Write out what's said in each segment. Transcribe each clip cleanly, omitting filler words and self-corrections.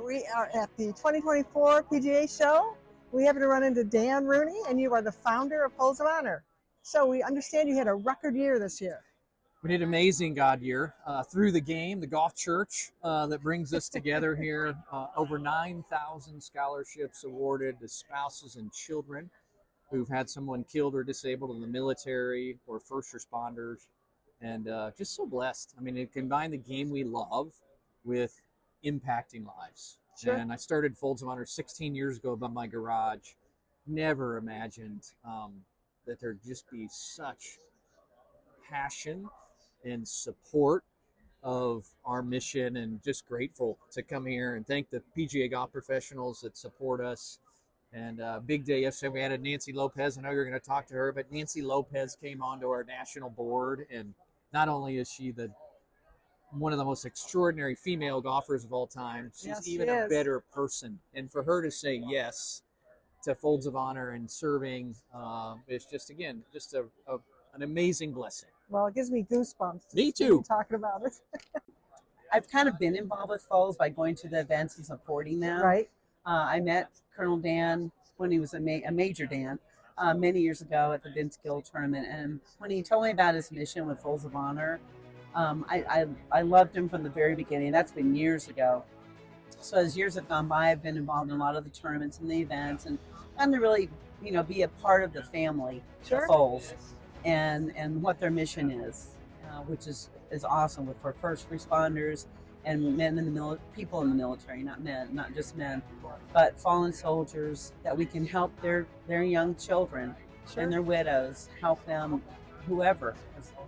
We are at the 2024 PGA show. We happen to run into Dan Rooney, and you are the founder of Folds of Honor. So we understand you had a record year this year. We did an amazing God year through the game, the golf church that brings us together here. Over 9,000 scholarships awarded to spouses and children who've had someone killed or disabled in the military or first responders. And just so blessed. I mean, it combined the game we love with impacting lives. Sure. And I started Folds of Honor 16 years ago above my garage. Never imagined that there'd just be such passion and support of our mission, and just grateful to come here and thank the PGA golf professionals that support us. And big day yesterday. We had Nancy Lopez. I know you're going to talk to her, but Nancy Lopez came onto our national board, and not only is she one of the most extraordinary female golfers of all time, she's even a better person. And for her to say yes to Folds of Honor and serving is just, again, just an amazing blessing. Well, it gives me goosebumps. Me too. Talking about it. I've kind of been involved with Folds by going to the events and supporting them. Right. I met Colonel Dan when he was a Major Dan many years ago at the Vince Gill tournament. And when he told me about his mission with Folds of Honor, I loved him from the very beginning. That's been years ago. So as years have gone by, I've been involved in a lot of the tournaments and the events, and to really, be a part of the family of Folds and what their mission is, which is awesome for first responders and men in the people in the military, not just men, but fallen soldiers, that we can help their young children and their widows, help them, whoever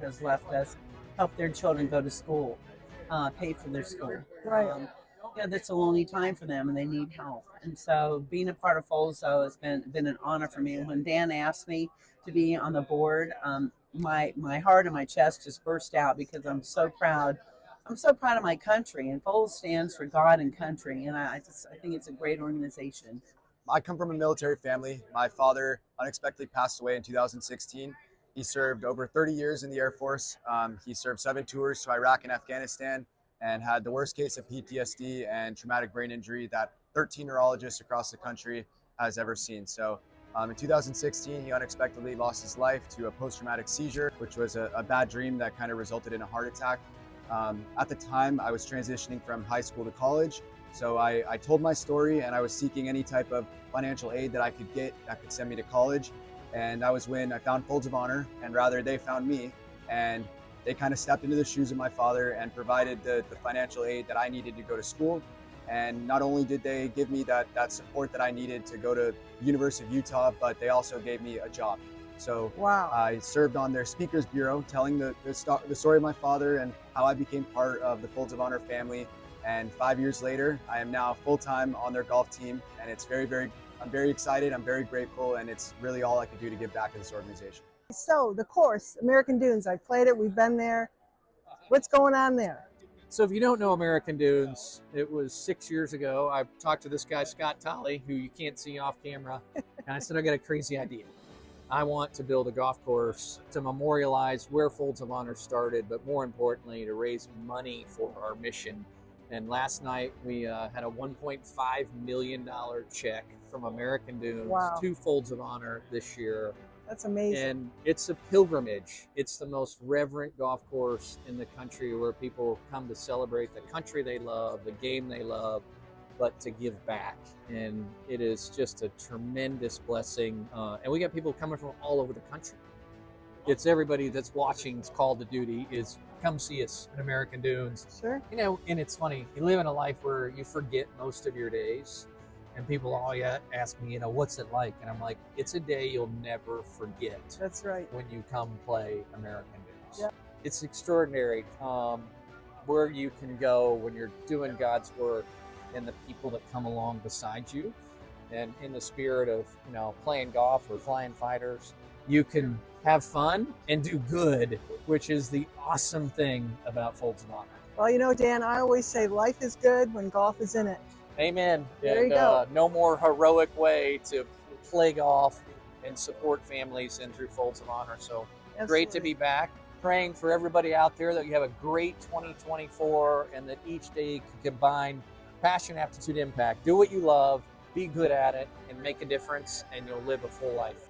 has left us, help their children go to school, pay for their school. Right. That's a lonely time for them, and they need help. And so being a part of Folds, though, has been an honor for me. And when Dan asked me to be on the board, my heart and my chest just burst out, because I'm so proud. I'm so proud of my country, and Folds stands for God and country, and I think it's a great organization. I come from a military family. My father unexpectedly passed away in 2016. He served over 30 years in the Air Force. He served 7 tours to Iraq and Afghanistan, and had the worst case of PTSD and traumatic brain injury that 13 neurologists across the country has ever seen. So in 2016, he unexpectedly lost his life to a post-traumatic seizure, which was a bad dream that kind of resulted in a heart attack. At the time, I was transitioning from high school to college. So I told my story, and I was seeking any type of financial aid that I could get that could send me to college. And that was when I found Folds of Honor, and rather they found me. And they kind of stepped into the shoes of my father and provided the financial aid that I needed to go to school. And not only did they give me that support that I needed to go to the University of Utah, but they also gave me a job. So wow. I served on their speakers bureau, telling the story of my father and how I became part of the Folds of Honor family. And 5 years later, I am now full-time on their golf team. And it's I'm very excited, I'm very grateful, and it's really all I could do to give back to this organization. So the course, American Dunes, I played it, we've been there. What's going on there? So if you don't know American Dunes, it was 6 years ago. I talked to this guy, Scott Tolley, who you can't see off camera. And I said, I got a crazy idea. I want to build a golf course to memorialize where Folds of Honor started, but more importantly, to raise money for our mission. And last night we had a $1.5 million check from American Dunes to Folds of Honor this year. That's amazing. And it's a pilgrimage. It's the most reverent golf course in the country, where people come to celebrate the country they love, the game they love, but to give back. And it is just a tremendous blessing. And we got people coming from all over the country. It's everybody that's watching Call to Duty is come see us at American Dunes. Sure. And it's funny, you live in a life where you forget most of your days. And people always ask me, what's it like? And I'm like, it's a day you'll never forget. That's right. When you come play American Dunes. Yeah. It's extraordinary where you can go when you're doing God's work, and the people that come along beside you. And in the spirit of, playing golf or flying fighters, you can have fun and do good, which is the awesome thing about Folds of Honor. Well, Dan, I always say life is good when golf is in it. Amen. There you go. No more heroic way to play golf and support families than through Folds of Honor. So Absolutely. Great to be back. Praying for everybody out there that you have a great 2024, and that each day can combine Passion, aptitude, impact. Do what you love, be good at it, and make a difference, and you'll live a full life.